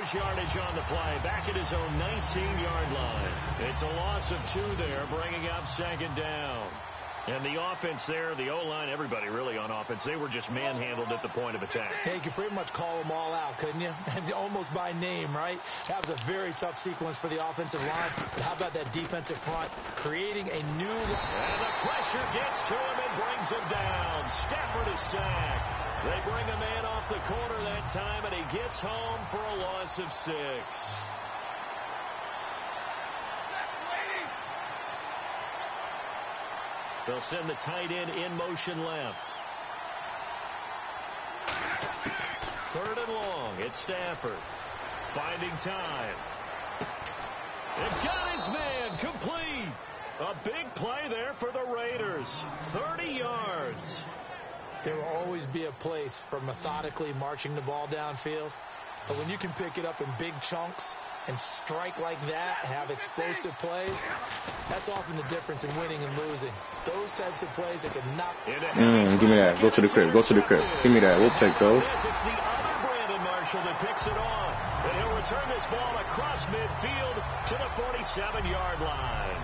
lose yardage on the play. Back at his own 19-yard line. It's a loss of 2 there, bringing up 2nd down. And the offense there, the O-line, everybody really on offense, they were just manhandled at the point of attack. Hey, you could pretty much call them all out, couldn't you? Almost by name, right? That was a very tough sequence for the offensive line. But how about that defensive front creating a new... And the pressure gets to him and brings him down. Stafford is sacked. They bring a man off the corner that time, and he gets home for a loss of 6. They'll send the tight end in motion left. 3rd and long. It's Stafford. Finding time. They've got his man. Complete. A big play there for the Raiders. 30 yards. There will always be a place for methodically marching the ball downfield. But when you can pick it up in big chunks and strike like that, have explosive plays, that's often the difference in winning and losing. Those types of plays that can knock... Give me that. Go to the crib. Go to the crib. Give me that. We'll take those. It's the other Brandon Marshall that picks it off. And he'll return this ball across midfield to the 47-yard line.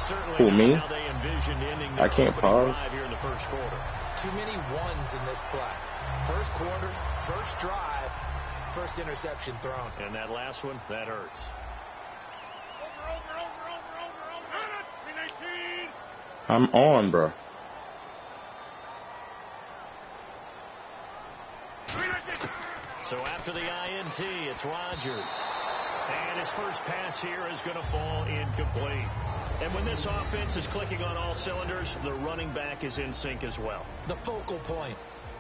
Certainly Who, me? how they envisioned ending I can't pause. Here in the first quarter. Too many ones in this play. First quarter, first drive, first interception thrown. And that last one, that hurts. I'm on, bro. So after the INT, it's Rodgers. And his first pass here is going to fall incomplete. And when this offense is clicking on all cylinders, the running back is in sync as well. The focal point.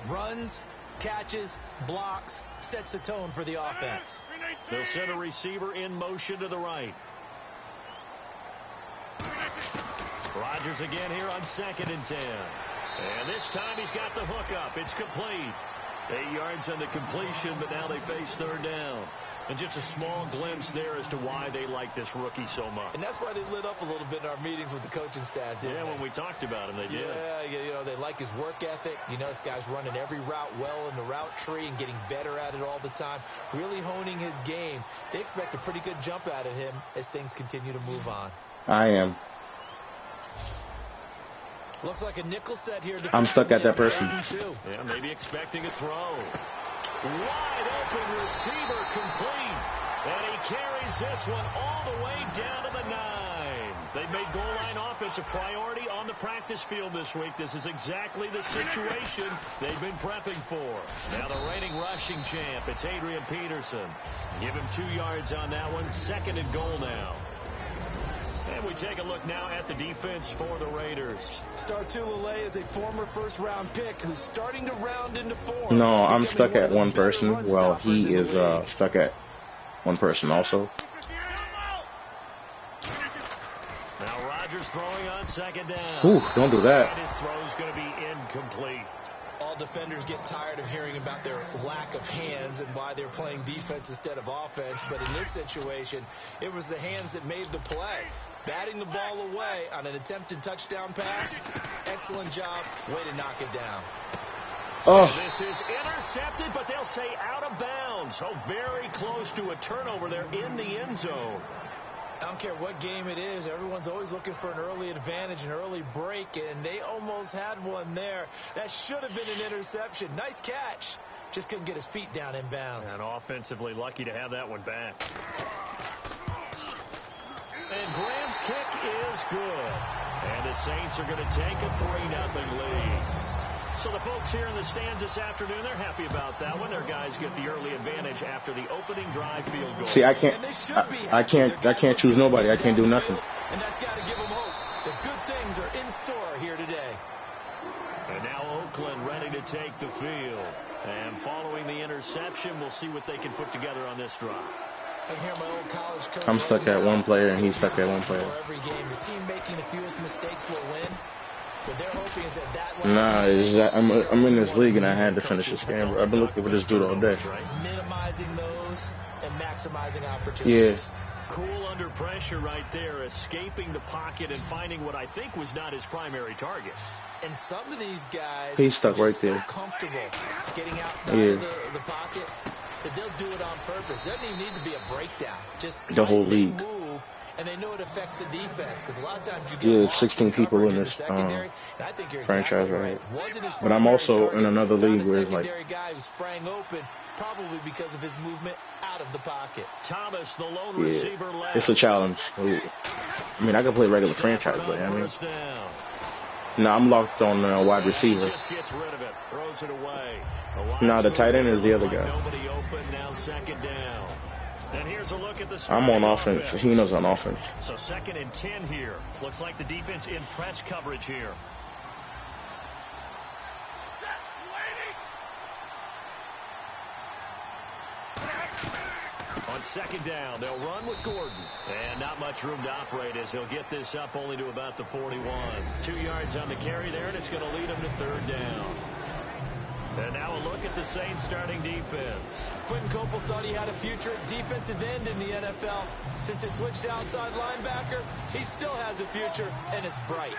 Runs, catches, blocks, sets the tone for the offense. They'll send a receiver in motion to the right. Rodgers again here on 2nd and 10. And this time he's got the hook up. It's complete. 8 yards on the completion, but now they face 3rd down. And just a small glimpse there as to why they like this rookie so much. And that's why they lit up a little bit in our meetings with the coaching staff, didn't they? When we talked about him, they did. Yeah, you know, they like his work ethic. You know, this guy's running every route well in the route tree and getting better at it all the time, really honing his game. They expect a pretty good jump out of him as things continue to move on. I am. Looks like a nickel set here. I'm stuck at that person. Yeah, maybe expecting a throw. Wide open receiver complete. And he carries this one all the way down to the 9. They've made goal line offense a priority on the practice field this week. This is exactly the situation they've been prepping for. Now the reigning rushing champ, it's Adrian Peterson. Give him 2 yards on that one. 2nd and goal now. And we take a look now at the defense for the Raiders. Startulele is a former first-round pick who's starting to round into form. No, I'm stuck at one person. Well, he is stuck at one person also. Now Rodgers throwing on 2nd down. Ooh, don't do that. And his throw's going to be incomplete. All defenders get tired of hearing about their lack of hands and why they're playing defense instead of offense. But in this situation, it was the hands that made the play. Batting the ball away on an attempted touchdown pass. Excellent job. Way to knock it down. Oh. This is intercepted, but they'll say out of bounds. So very close to a turnover there in the end zone. I don't care what game it is. Everyone's always looking for an early advantage, an early break, and they almost had one there. That should have been an interception. Nice catch. Just couldn't get his feet down in bounds. And offensively lucky to have that one back. And Graham's kick is good. And the Saints are going to take a 3-0 lead. So the folks here in the stands this afternoon, they're happy about that one. Their guys get the early advantage after the opening drive field goal. See, I can't choose nobody. I can't do nothing. And that's got to give them hope that good things are in store here today. And now Oakland ready to take the field. And following the interception, we'll see what they can put together on this drive. I hear my old college coach. I'm stuck at one player, and he's stuck at one player. Every game, the team making the fewest mistakes will win. What they're hoping is that Nah, I'm in this league, and I had to finish this game, bro. I've been looking for this dude all day. Minimizing those and maximizing opportunities. Yeah. Cool under pressure right there, escaping the pocket and finding what I think was not his primary target. And some of these guys, he's stuck right there. So comfortable getting outside of the pocket. that they'll do it on purpose. There doesn't even need to be a breakdown. Just the whole league. Move, and they know it affects the defense because a lot of times you get 16 people in this franchise, right? But I'm also in another league where it's like guy who sprang open probably because of his movement out of the pocket. Thomas, the lone receiver left. It's a challenge. I mean, I can play regular franchise, but I mean, no, I'm locked on wide receiver. Just gets rid of it, throws it away. No, the tight end is the other guy. Nobody open, now second down. And here's a look at the I'm on offense. He knows on offense. So 2nd and 10 here. Looks like the defense in press coverage here. On 2nd down, they'll run with Gordon. And not much room to operate as he'll get this up only to about the 41. 2 yards on the carry there, and it's going to lead him to 3rd down. And now a look at the Saints starting defense. Quentin Copel thought he had a future at defensive end in the NFL. Since he switched to outside linebacker, he still has a future, and it's bright.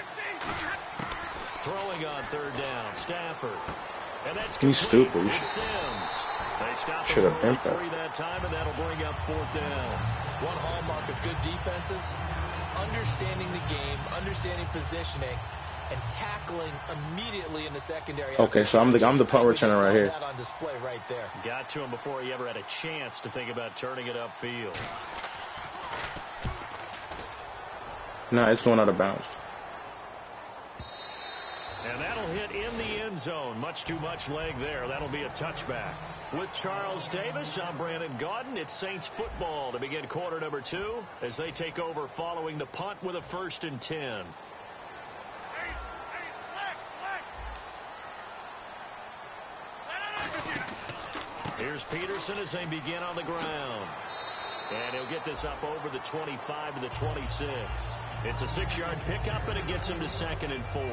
Throwing on 3rd down, Stafford. And that's He's stupid. It's Sims. They stop Should have been 3 that time, and that'll bring up 4th down. One hallmark of good defenses is understanding the game, understanding positioning, and tackling immediately in the secondary. Okay, so I'm the punt returner right here. On display right there. Got to him before he ever had a chance to think about turning it upfield. No, it's going out of bounds. And that'll hit in the end zone. Much too much leg there. That'll be a touchback. With Charles Davis, I'm Brandon Gaudin. It's Saints football to begin quarter number 2 as they take over following the punt with a 1st and 10. Here's Peterson as they begin on the ground. And he'll get this up over the 25 to the 26. It's a 6-yard pickup, and it gets him to 2nd and 4.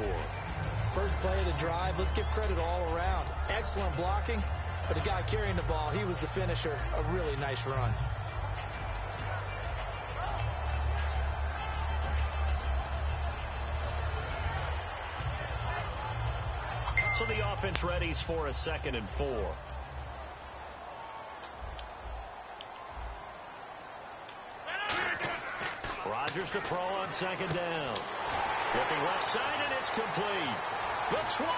First play of the drive. Let's give credit all around. Excellent blocking, but the guy carrying the ball, he was the finisher. A really nice run. So the offense readies for a 2nd and 4. Rodgers to throw on 2nd down. Looking left side, and it's complete. The 20.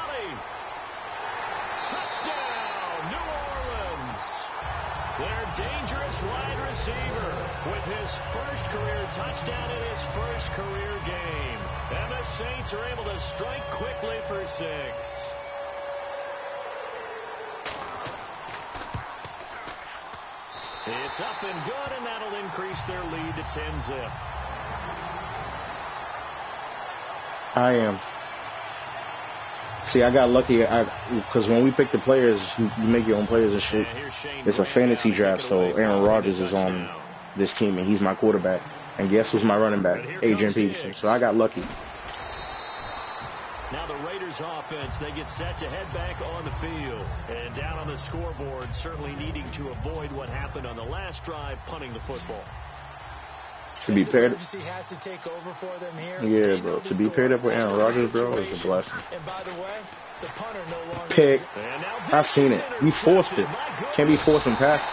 Touchdown, New Orleans. Their dangerous wide receiver with his first career touchdown in his first career game. And the Saints are able to strike quickly for 6. It's up and good, and that'll increase their lead to 10-zip. I am. See, I got lucky because when we pick the players, you make your own players and shit. It's a fantasy draft, so Aaron Rodgers is on this team, and he's my quarterback. And guess who's my running back? Adrian Peterson. So I got lucky. Now the Raiders offense, they get set to head back on the field. And down on the scoreboard, certainly needing to avoid what happened on the last drive, punting the football. To be paired, has to take over for them here. Yeah, bro. To be paired up with Aaron Rodgers, bro, is a blessing. And by the way, the punter no longer pick. I've seen it. We forced it. Can't be forcing pass.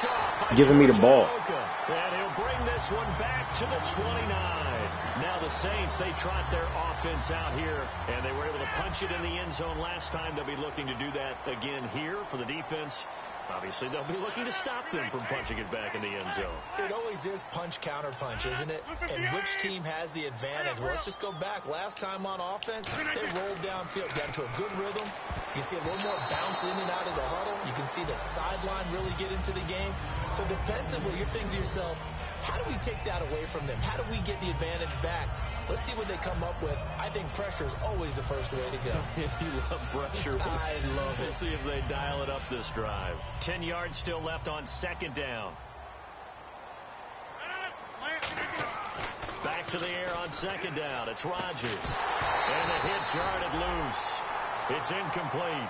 Giving me the ball. And he'll bring this one back to the 29. Now the Saints, they trot their offense out here, and they were able to punch it in the end zone last time. They'll be looking to do that again here for the defense. Obviously, they'll be looking to stop them from punching it back in the end zone. It always is punch, counter punch, isn't it? And which team has the advantage? Well, let's just go back. Last time on offense, they rolled downfield, got into a good rhythm. You can see a little more bounce in and out of the huddle. You can see the sideline really get into the game. So defensively, you're thinking to yourself, how do we take that away from them? How do we get the advantage back? Let's see what they come up with. I think pressure is always the first way to go. You love pressure. I love it. We'll see if they dial it up this drive. 10 yards still left on 2nd down. Back to the air on 2nd down. It's Rodgers. And the hit jarred it loose. It's incomplete.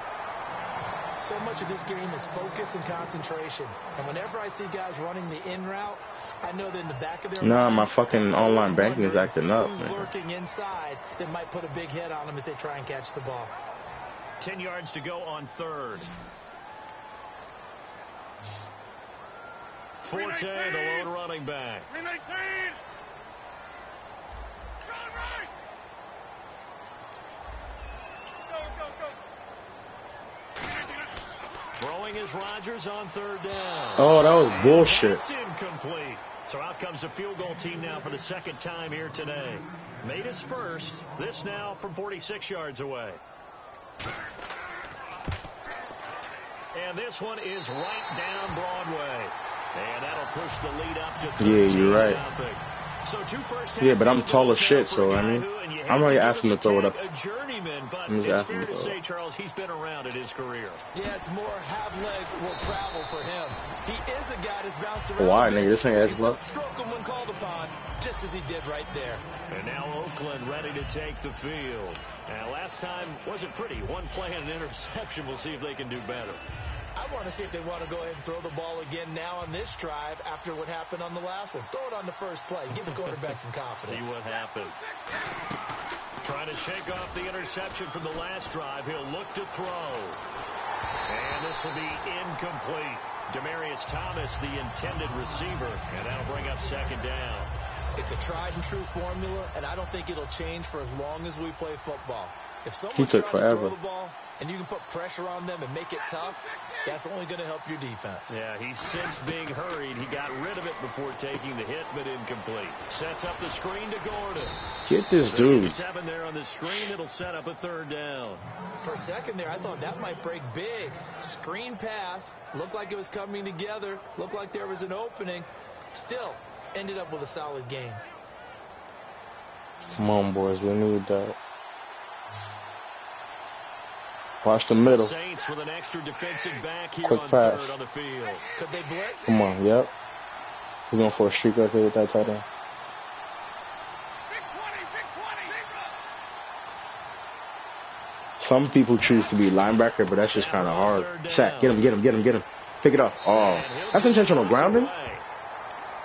So much of this game is focus and concentration. And whenever I see guys running the in route, I know that in the back of their mind, my fucking online banking is acting up, man. Lurking inside that might put a big hit on them as they try and catch the ball. 10 yards to go on 3rd. Forte, the lone running back. Throwing is Rodgers on third down. Oh, that was bullshit. That's incomplete. So out comes the field goal team now for the second time here today. Made his first. This now from 46 yards away. And this one is right down Broadway. And that'll push the lead up to 13. Yeah, you're right. So yeah, but I'm tall as shit, so I mean, I'm already asking him to throw it up. A journeyman, but I'm it's fair to say, Charles, he's been around in his career. Yeah, it's more half leg will travel for him. He is a guy that's bounced around. Why, nigga? This ain't as luck. Stroke him when called upon, just as he did right there. And now Oakland ready to take the field. Now, last time wasn't pretty. One play and an interception. We'll see if they can do better. I want to see if they want to go ahead and throw the ball again now on this drive after what happened on the last one. Throw it on the first play. Give the quarterback some confidence. See what happens. Trying to shake off the interception from the last drive. He'll look to throw. And this will be incomplete. Demaryius Thomas, the intended receiver. And that'll bring up second down. It's a tried-and-true formula, and I don't think it'll change for as long as we play football. If He someone's took trying to forever. throw the ball and you can put pressure on them and make it tough, that's only going to help your defense. Yeah, he's since being hurried. He got rid of it before taking the hit, but incomplete. Sets up the screen to Gordon. Get this dude. 7 there on the screen. It'll set up a third down. For a second there, I thought that might break big. Screen pass. Looked like it was coming together. Looked like there was an opening. Still, ended up with a solid game. Come on, boys. We need that. Watch the middle. Saints with an extra defensive back here Quick on pass. third on the field. Could they blitz? Come on, yep. We're going for a streak right there with that tight end. Some people choose to be linebacker, but that's just kind of hard. Sack. Get him. Pick it up. Oh, that's intentional grounding.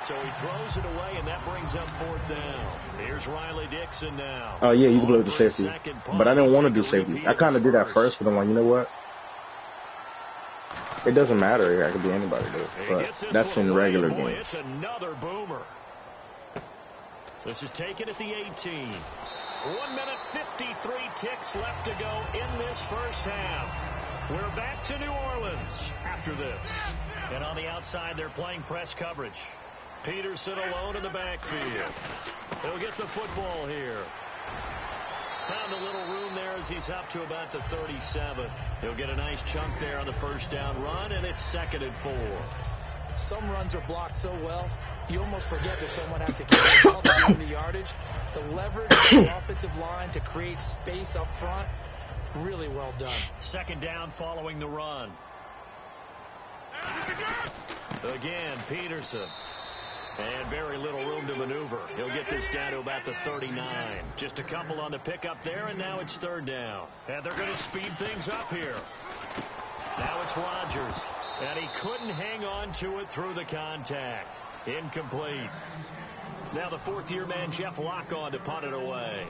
So he throws it away, and that brings up fourth down. Here's Riley Dixon now. Oh, yeah, you can play with the safety. But I didn't want to do safety. I kind of did that first, but I'm like, you know what? It doesn't matter. I could be anybody, dude. But that's in regular games. It's another boomer. This is taken at the 18. 1 minute 53 ticks left to go in this first half. We're back to New Orleans after this. And on the outside, they're playing press coverage. Peterson alone in the backfield. He'll get the football here. Found a little room there as he's up to about the 37. He'll get a nice chunk there on the first down run, and it's 2nd and 4. Some runs are blocked so well, you almost forget that someone has to carry the ball to gain the yardage. The leverage of the offensive line to create space up front, really well done. 2nd down following the run. Again, Peterson. And very little room to maneuver. He'll get this down to about the 39. Just a couple on the pickup there, and now it's 3rd down. And they're going to speed things up here. Now it's Rodgers. And he couldn't hang on to it through the contact. Incomplete. Now the 4th-year man, Jeff Locke, on to punt it away.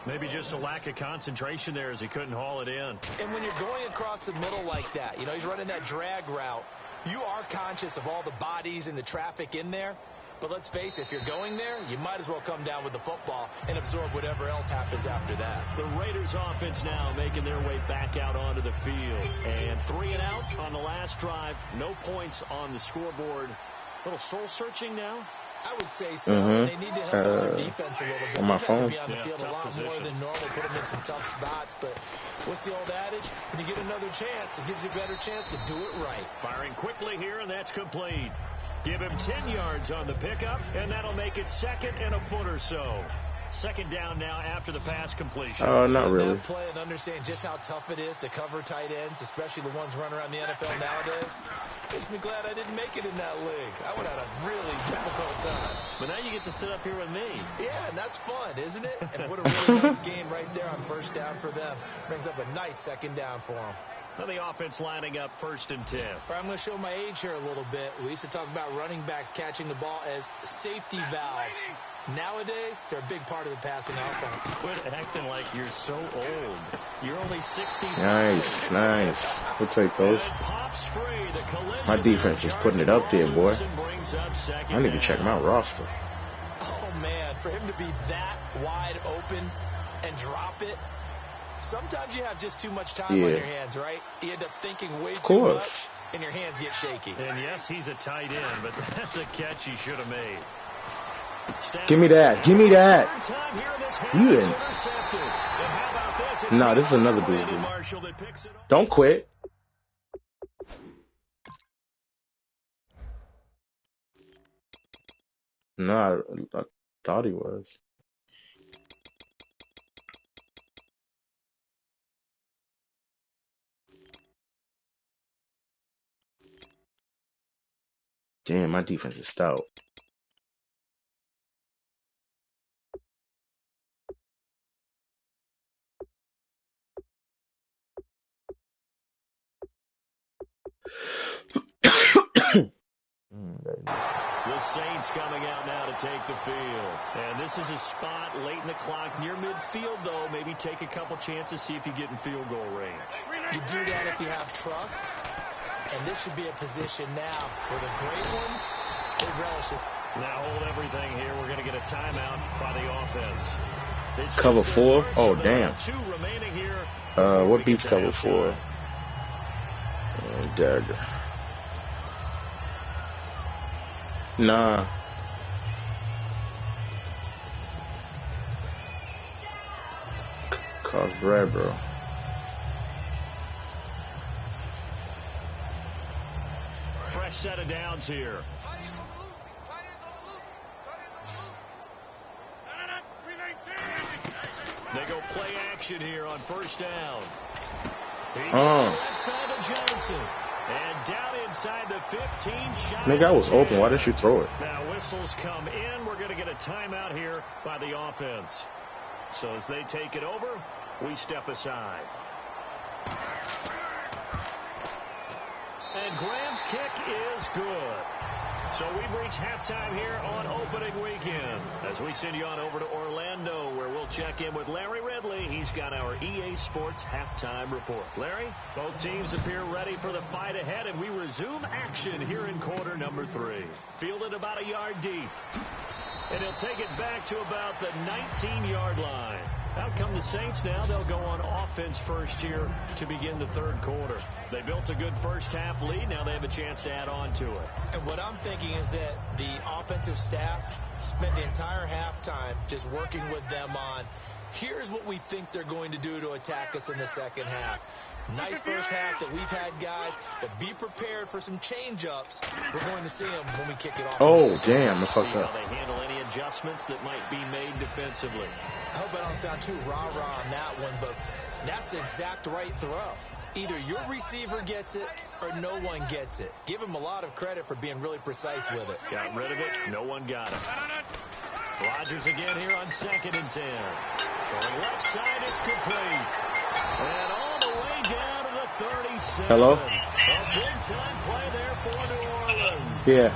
Maybe just a lack of concentration there as he couldn't haul it in. And when you're going across the middle like that, you know, he's running that drag route, you are conscious of all the bodies and the traffic in there. But let's face it, if you're going there, you might as well come down with the football and absorb whatever else happens after that. The Raiders offense now making their way back out onto the field. And 3 and out on the last drive. No points on the scoreboard. A little soul-searching now. I would say so. They need to help their defense a little bit. On my phone. Be on the field a lot more than normal. Put them in some tough spots. But what's the old adage? When you get another chance, it gives you a better chance to do it right. Firing quickly here, and that's complete. Give him 10 yards on the pickup, and that'll make it 2nd and a foot or so. 2nd down now after the pass completion. Oh, not really. Play and understand just how tough it is to cover tight ends, especially the ones running around the NFL nowadays. Makes me glad I didn't make it in that league. I would have had a really difficult time. But now you get to sit up here with me. Yeah, and that's fun, isn't it? And what a really nice game right there on 1st down for them. Brings up a nice 2nd down for them. So the offense lining up 1st and 10. I'm going to show my age here a little bit. We used to talk about running backs catching the ball as safety valves. Nowadays, they're a big part of the passing offense. Quit acting like you're so old. You're only 60. Nice. We'll take those. My defense is putting it up there, boy. I need to check my roster. Oh, man, for him to be that wide open and drop it. Sometimes you have just too much time on your hands, right? You end up thinking way too much, and your hands get shaky. And yes, he's a tight end, but that's a catch he should have made. Give me that. You didn't. No, this is another dude. Don't quit. No, I thought he was. Damn, my defense is stout. The Saints coming out now to take the field. And this is a spot late in the clock near midfield, though. Maybe take a couple chances, see if you get in field goal range. You do that if you have trust. And this should be a position now where the great ones, they relish it. Now hold everything here. We're going to get a timeout by the offense. Cover 4? Oh, damn. 2 remaining here. What beats cover 4? Dagger. Nah. Cost bread, bro. Fresh set of downs here. They go play action here on 1st down. He gets left side of Johnson. And down inside the 15 shot. Nigga, I was open. Why didn't you throw it? Now whistles come in. We're going to get a timeout here by the offense. So as they take it over, we step aside. And Graham's kick is good. So we've reached halftime here on opening weekend. As we send you on over to Orlando, where we'll check in with Larry Ridley. He's got our EA Sports halftime report. Larry, both teams appear ready for the fight ahead, and we resume action here in quarter number 3. Fielded about a yard deep. And he'll take it back to about the 19-yard line. Out come the Saints now. They'll go on offense first here to begin the 3rd quarter. They built a good first-half lead. Now they have a chance to add on to it. And what I'm thinking is that the offensive staff spent the entire halftime just working with them on, here's what we think they're going to do to attack us in the 2nd half. Nice first half that we've had, guys, but be prepared for some change-ups. We're going to see them when we kick it off. Oh, damn, I fucked up. How they handle any adjustments that might be made defensively. I hope I don't sound too rah-rah on that one, but that's the exact right throw. Either your receiver gets it or no one gets it. Give him a lot of credit for being really precise with it. Got rid of it. No one got it. Rodgers again here on 2nd and 10. Going left side, it's complete. And all the way down to the 37. Hello? A big-time play there for New Orleans. Yeah.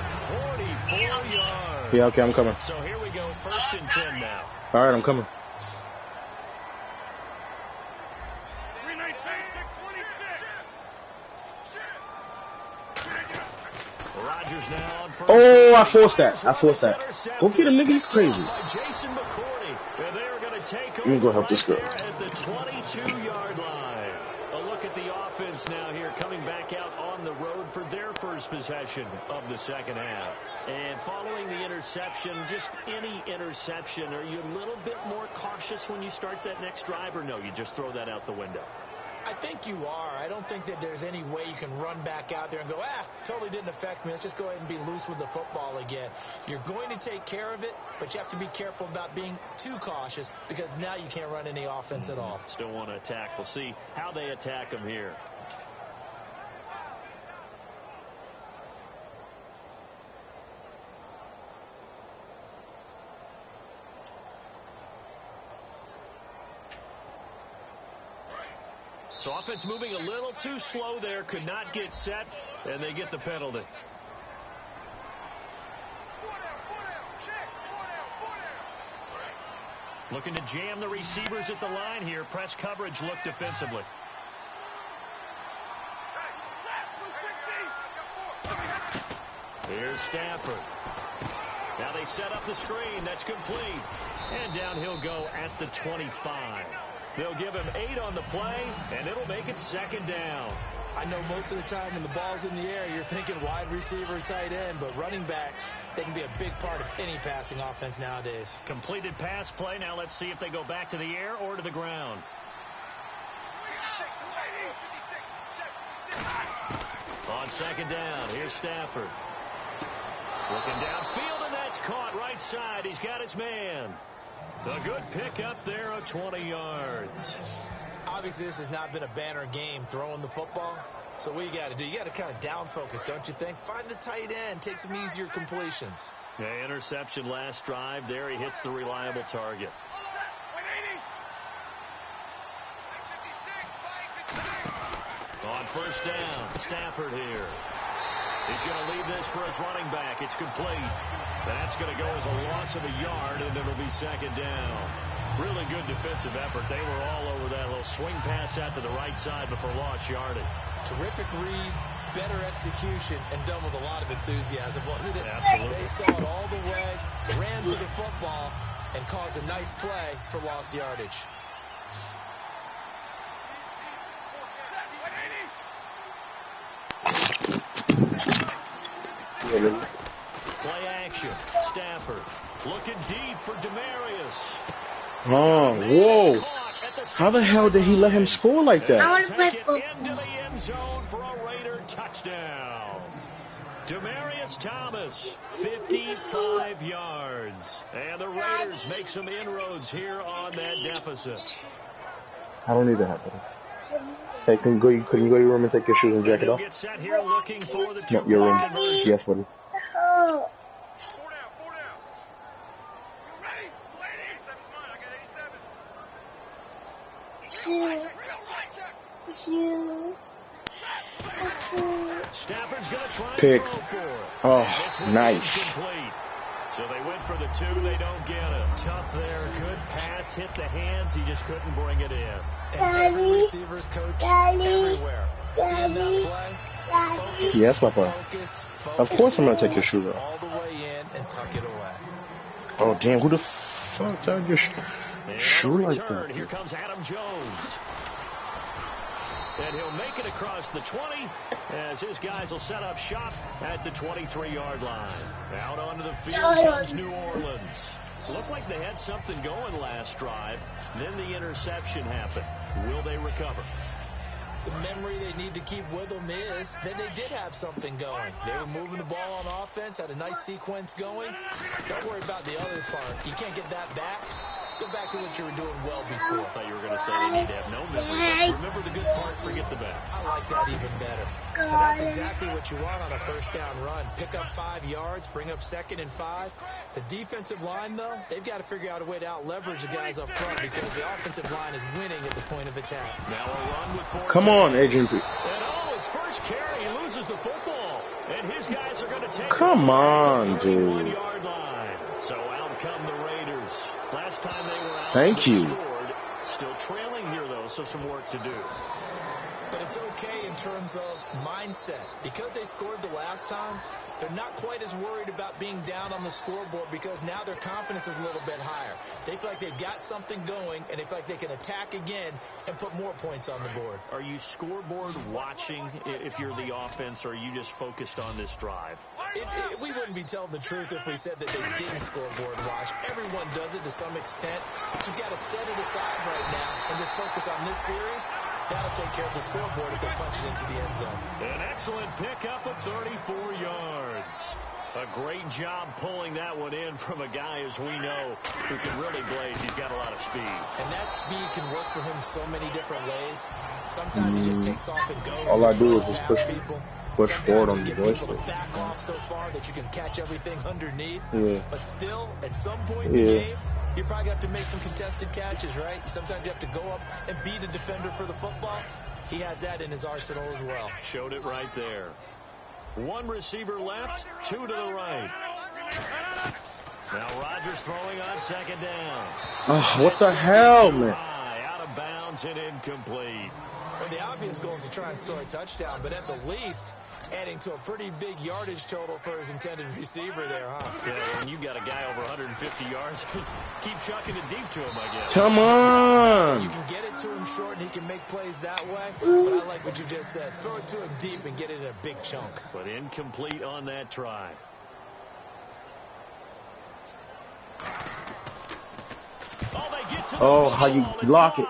44 yards. Yeah, okay, I'm coming. So here we go, 1st and 10 now. All right, I'm coming. Rodgers now on 1st. Oh, I forced that. Go get him, nigga. You crazy. Jason McCourty. And they are going to take Let me go help this girl. At the 22-yard line. A look at the offense now here, coming back out on the road for their first possession of the 2nd half. And following the interception, just any interception, are you a little bit more cautious when you start that next drive, or no, you just throw that out the window? I think you are. I don't think that there's any way you can run back out there and go, totally didn't affect me. Let's just go ahead and be loose with the football again. You're going to take care of it, but you have to be careful about being too cautious because now you can't run any offense at all. Still want to attack. We'll see how they attack them here. So offense moving a little too slow there, could not get set, and they get the penalty. Looking to jam the receivers at the line here. Press coverage look defensively. Here's Stafford. Now they set up the screen. That's complete. And down he'll go at the 25. They'll give him 8 on the play, and it'll make it 2nd down. I know most of the time when the ball's in the air, you're thinking wide receiver, tight end, but running backs, they can be a big part of any passing offense nowadays. Completed pass play. Now let's see if they go back to the air or to the ground. On 2nd down, here's Stafford. Looking downfield, and that's caught right side. He's got his man. A good pick up there of 20 yards. Obviously, this has not been a banner game throwing the football. So what you got to do, you got to kind of down focus, don't you think? Find the tight end, take some easier completions. Yeah, interception last drive there. He hits the reliable target. On 1st down, Stafford here. He's going to leave this for his running back. It's complete. That's going to go as a loss of a yard, and it'll be 2nd down. Really good defensive effort. They were all over that little swing pass out to the right side before lost yardage. Terrific read, better execution, and done with a lot of enthusiasm, wasn't it? Absolutely. They saw it all the way, ran to the football, and caused a nice play for lost yardage. Play action. Stafford looking deep for Demarius. Oh, whoa. How the hell did he let him score like that? I want to play football. Into the end zone for a Raider touchdown. Demarius Thomas, 55 yards. And the Raiders make some inroads here on that deficit. I don't need that happen. Hey, can you go to your room and take your shoes and jacket off? Get set here looking for the No, your room. Yes, buddy. Stafford's going to try Pick. to throw for it. Oh, nice. Incomplete. So they went for the 2. They don't get it. Tough there. Good pass. Hit the hands. He just couldn't bring it in. And every receiver's coach everywhere. Seeing that play. Focus, Yes, Papa. focus, Of course I'm going to take your shoe off. all the way in and tuck it away. Oh, damn. Who the fuck took your shoe like Return. that? Here comes Adam Jones. And he'll make it across the 20 as his guys will set up shop at the 23-yard line. Out onto the field comes New Orleans. Looked like they had something going last drive. Then the interception happened. Will they recover? The memory they need to keep with them is that they did have something going. They were moving the ball on offense, had a nice sequence going. Don't worry about the other part. You can't get that back. Let's go back to what you were doing well before. I thought you were going to say they need to have no memory, but remember the good part, forget the bad. I like that even better. And that's exactly what you want on a 1st down run. Pick up 5 yards, bring up 2nd and 5. The defensive line, though, they've got to figure out a way to out-leverage the guys up front because the offensive line is winning at the point of attack. Now a run with 4. Come on, Agent. And his first carry, he loses the football. And his guys are going to take Come on, the dude. 31-yard line. So out come the Raiders. Last time they were out, Thank you. Scored. Still trailing here, though, so some work to do. But it's okay in terms of mindset. Because they scored the last time, they're not quite as worried about being down on the scoreboard because now their confidence is a little bit higher. They feel like they've got something going, and they feel like they can attack again and put more points on the board. Are you scoreboard watching if you're the offense, or are you just focused on this drive? We wouldn't be telling the truth if we said that they didn't scoreboard watch. Everyone does it to some extent. But you've got to set it aside right now and just focus on this series. That'll take care of the scoreboard if they punch it into the end zone. An excellent pickup of 34 yards. A great job pulling that one in from a guy, as we know, who can really blaze. He's got a lot of speed. And that speed can work for him so many different ways. Sometimes he just takes off and goes. All I do is just push forward on the joystick. joystick. Back off so far that you can catch everything underneath. Yeah. But still, at some point in the game, you probably have to make some contested catches, right? Sometimes you have to go up and beat a defender for the football. he has that in his arsenal as well. Showed it right there. One receiver left, two to the right. Now Rodgers throwing on second down. Oh, what the hell, man? Out of bounds and incomplete. Well, the obvious goal is to try and score a touchdown, but at the least, adding to a pretty big yardage total for his intended receiver there, huh? Yeah, and you've got a guy over 150 yards. Keep chucking it deep to him, I guess. Come on. You can get it to him short, and he can make plays that way. But I like what you just said. Throw it to him deep and get it in a big chunk. But incomplete on that try. Oh, how you block it.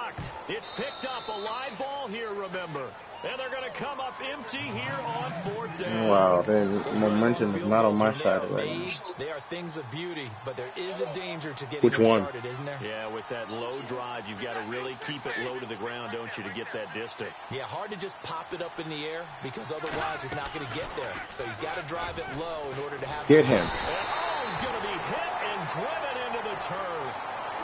It's picked up, a live ball here, remember. And they're going to come up empty here on fourth down. Wow, the momentum is not on my side right now. They are things of beauty, but there is a danger to getting Which one? started, isn't there? Yeah, with that low drive, you've got to really keep it low to the ground, don't you, to get that distance. Yeah, hard to just pop it up in the air because otherwise it's not going to get there. So he's got to drive it low in order to have... Get him. And, he's going to be hit and driven into the turf.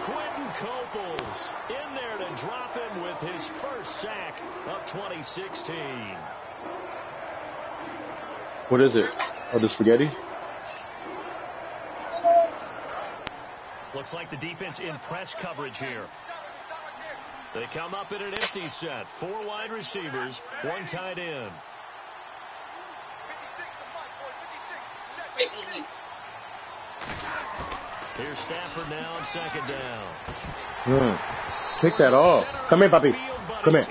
Quentin Coples in there to drop him with his first sack of 2016. What is it? Oh, the spaghetti? Looks like the defense in press coverage here. They come up in an empty set. 4 wide receivers, 1 tight end. Here's Stafford now on second down. Take that off. Come here, Papi. Come here.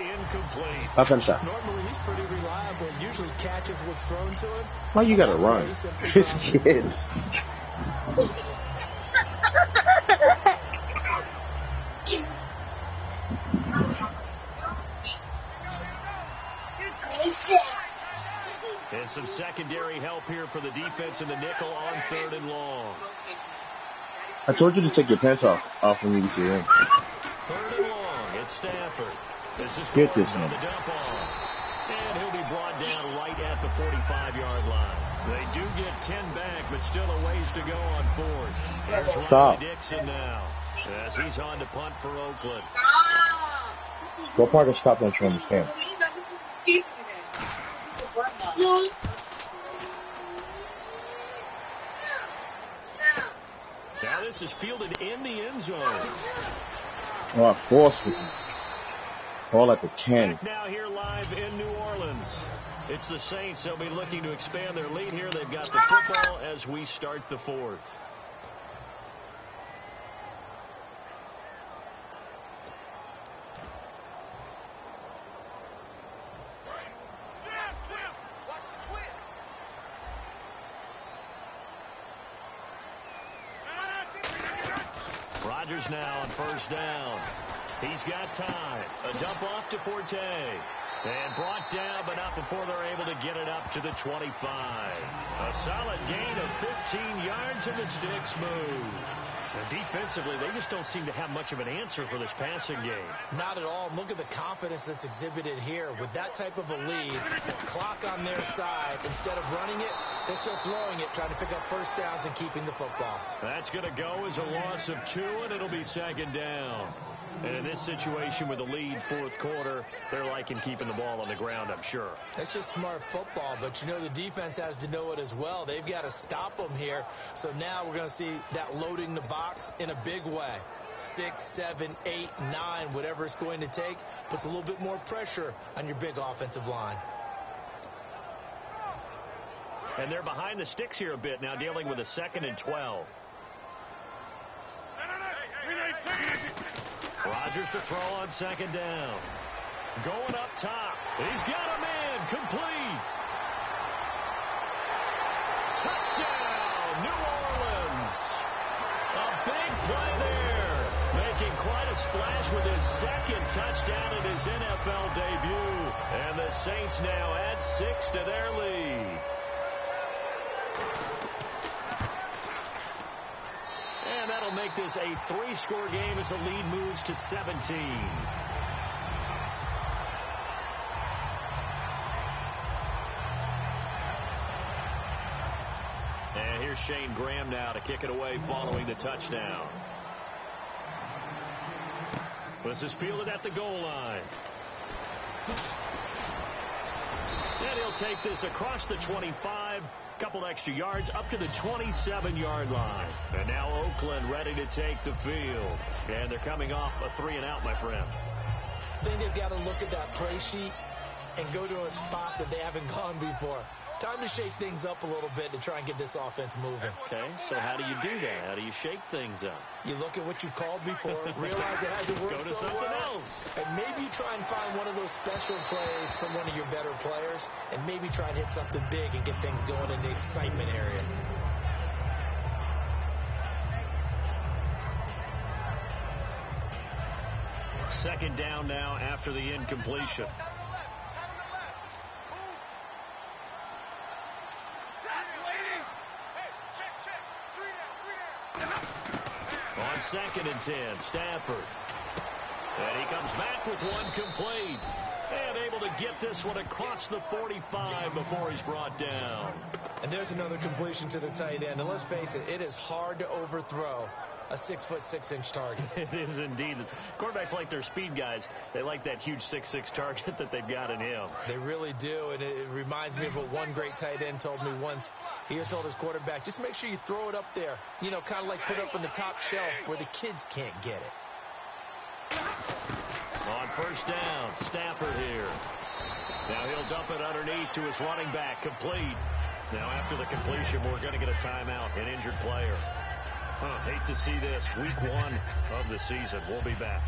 I'll finish that. Normally he's pretty reliable. Usually catches what's thrown to him. Why you gotta run? This kid. And some secondary help here for the defense in the nickel on 3rd and long. I told you to take your pants off when you get in. 3rd and long. It's Stafford. This is get this man. The dump off. And he'll be brought down right at the 45-yard line. They do get 10 back, but still a ways to go on 4th. There's Ronnie Dixon now as he's on to punt for Oakland. What part of stop don't you understand? Now this is fielded in the end zone. Oh, I forced it. All at the 10. Now here live in New Orleans. It's the Saints. They'll be looking to expand their lead here. They've got the football as we start the 4th. Rodgers now on first down. He's got time. A dump off to Forte. And brought down, but not before they're able to get it up to the 25. A solid gain of 15 yards, and the sticks move. And defensively, they just don't seem to have much of an answer for this passing game. Not at all. Look at the confidence that's exhibited here. With that type of a lead, clock on their side, instead of running it, they're still throwing it, trying to pick up first downs and keeping the football. That's going to go as a loss of 2, and it'll be second down. And in this situation with a lead 4th quarter, they're liking keeping the ball on the ground, I'm sure. That's just smart football, but you know the defense has to know it as well. They've got to stop them here. So now we're going to see that loading the box in a big way. 6, 7, 8, 9, whatever it's going to take, puts a little bit more pressure on your big offensive line. And they're behind the sticks here a bit now, dealing with a 2nd and 12. Rodgers to throw on second down. Going up top. He's got a man. Complete. Touchdown, New Orleans. A big play there. Making quite a splash with his 2nd touchdown in his NFL debut. And the Saints now add 6 to their lead. And that'll make this a 3-score game as the lead moves to 17. And here's Shane Graham now to kick it away following the touchdown. This is fielded at the goal line. And he'll take this across the 25, couple extra yards up to the 27-yard line. And now Oakland ready to take the field. And they're coming off a 3-and-out, my friend. I think they've got to look at that play sheet and go to a spot that they haven't gone before. Time to shake things up a little bit to try and get this offense moving. Okay, so how do you do that? How do you shake things up? You look at what you've called before, realize it hasn't worked Go to so something well, else. and maybe try and find one of those special plays from one of your better players, and maybe try and hit something big and get things going in the excitement area. Second down now after the incompletion. On 2nd and 10, Stafford. And he comes back with one complete. And able to get this one across the 45 before he's brought down. And there's another completion to the tight end. And let's face it, it is hard to overthrow a 6'6" target. It is indeed. Quarterbacks like their speed guys. They like that huge 6'6" target that they've got in him. They really do, and it reminds me of what one great tight end told me once. He told his quarterback, just make sure you throw it up there. You know, kind of like put it up on the top shelf where the kids can't get it. On 1st down, Stafford here. Now he'll dump it underneath to his running back, complete. Now after the completion, we're going to get a timeout, an injured player. Hate to see this. Week 1 of the season. We'll be back.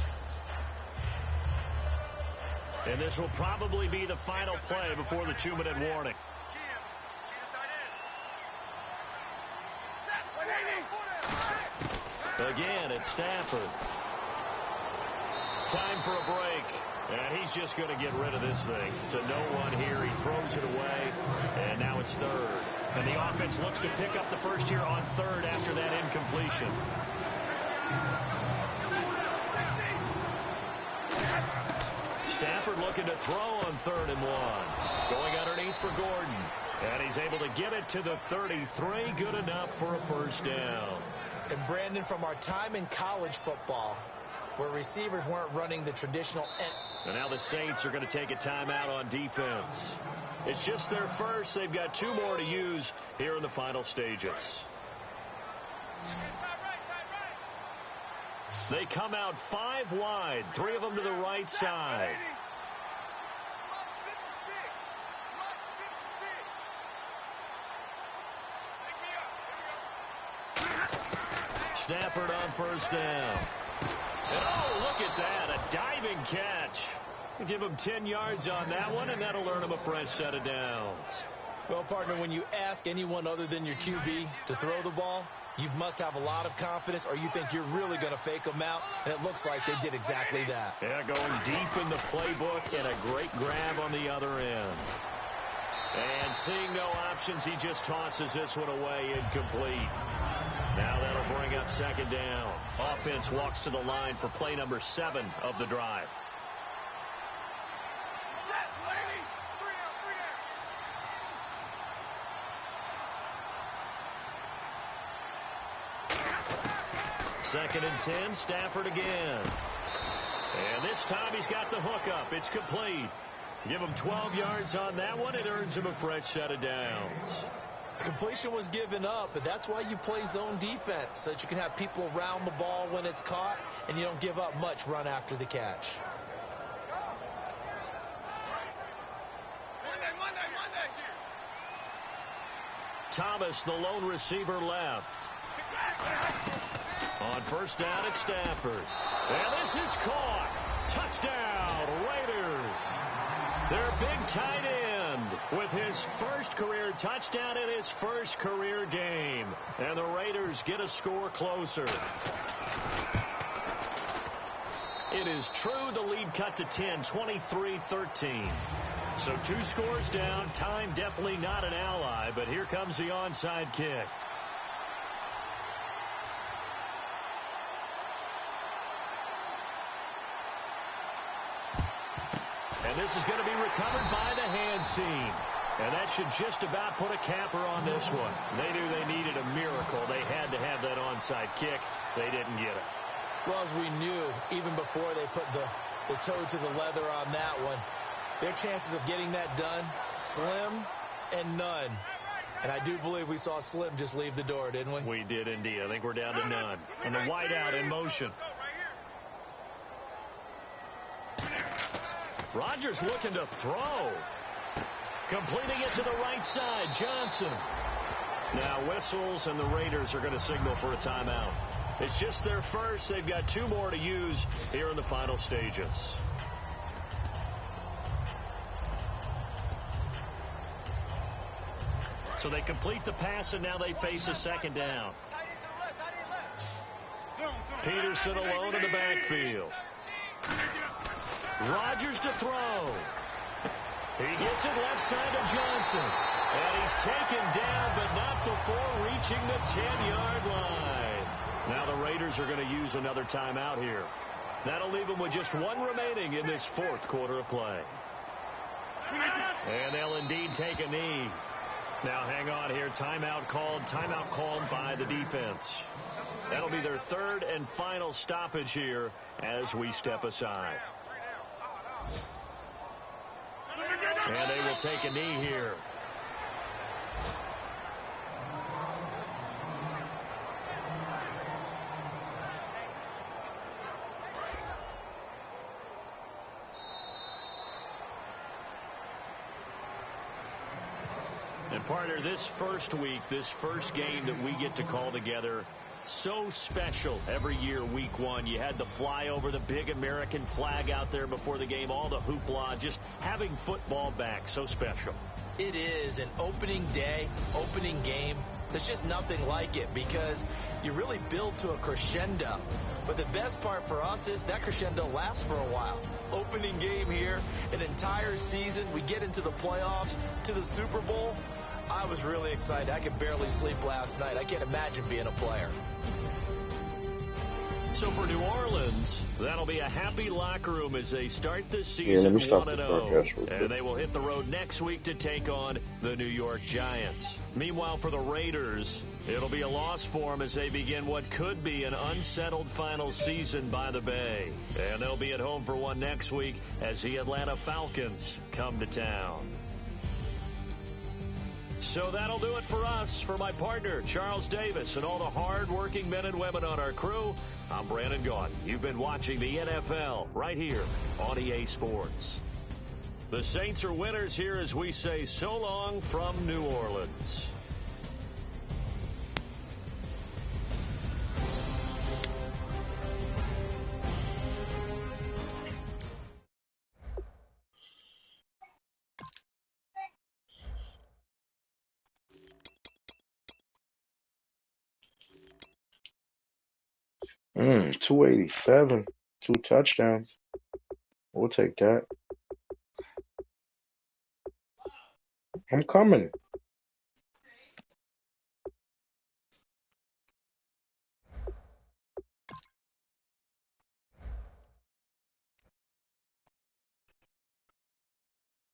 And this will probably be the final play before the 2-minute warning. Again, it's Stafford. Time for a break. And he's just going to get rid of this thing. To no one here. He throws it away. And now it's 3rd. And the offense looks to pick up the first here on 3rd after that incompletion. Stafford looking to throw on 3rd and 1. Going underneath for Gordon. And he's able to get it to the 33. Good enough for a 1st down. And Brandon, from our time in college football, where receivers weren't running the traditional end. And now the Saints are going to take a timeout on defense. It's just their first. They've got 2 more to use here in the final stages. They come out 5 wide, 3 of them to the right side. Stafford on 1st down. And oh, look at that, a diving catch. Give him 10 yards on that one, and that'll earn him a fresh set of downs. Well, partner, when you ask anyone other than your QB to throw the ball, you must have a lot of confidence, or you think you're really going to fake them out, and it looks like they did exactly that. Yeah, going deep in the playbook, and a great grab on the other end. And seeing no options, he just tosses this one away, incomplete. Now that'll bring up 2nd down. Offense walks to the line for play number 7 of the drive. Second and 10, Stafford again. And this time he's got the hook up. It's complete. Give him 12 yards on that one. It earns him a fresh set of downs. Completion was given up, but that's why you play zone defense, so that you can have people around the ball when it's caught, and you don't give up much run after the catch. Thomas, the lone receiver, left. On 1st down, it's Stafford. And this is caught. Touchdown, Raiders. Their big tight end with his first career touchdown in his first career game. And the Raiders get a score closer. It is true, the lead cut to 10, 23-13. So 2 scores down. Time definitely not an ally, but here comes the onside kick. And this is going to be recovered by the hands team. And that should just about put a capper on this one. They knew they needed a miracle. They had to have that onside kick. They didn't get it. Well, as we knew, even before they put the toe to the leather on that one, Their chances of getting that done, slim and none. And I do believe we saw Slim just leave the door, didn't we? We did indeed. I think we're down to none. And the wideout in motion. Rodgers looking to throw. Completing it to the right side. Johnson. Now whistles, and the Raiders are going to signal for a timeout. It's just their first. They've got 2 more to use here in the final stages. So they complete the pass, and now they face a second down. Peterson alone in the backfield. Rodgers to throw. He gets it left side to Johnson. And he's taken down, but not before reaching the 10-yard line. Now the Raiders are going to use another timeout here. That'll leave them with just 1 remaining in this 4th quarter of play. And they'll indeed take a knee. Now hang on here. Timeout called by the defense. That'll be their 3rd and final stoppage here as we step aside. And they will take a knee here. And partner, this first week, this first game that we get to call together, so special every year, week 1. You had the fly over the big American flag out there before the game, all the hoopla, just having football back, so special. It is an opening day, opening game. There's just nothing like it because you really build to a crescendo. But the best part for us is that crescendo lasts for a while. Opening game here, an entire season. We get into the playoffs, to the Super Bowl. I was really excited. I could barely sleep last night. I can't imagine being a player. So for New Orleans, that'll be a happy locker room as they start this season 1-0. And they will hit the road next week to take on the New York Giants. Meanwhile, for the Raiders, it'll be a loss for them as they begin what could be an unsettled final season by the Bay. And they'll be at home for one next week as the Atlanta Falcons come to town. So that'll do it for us. For my partner, Charles Davis, and all the hard-working men and women on our crew, I'm Brandon Gaudin. You've been watching the NFL right here on EA Sports. The Saints are winners here as we say so long from New Orleans. Mm, 287, 2 touchdowns. We'll take that. I'm coming.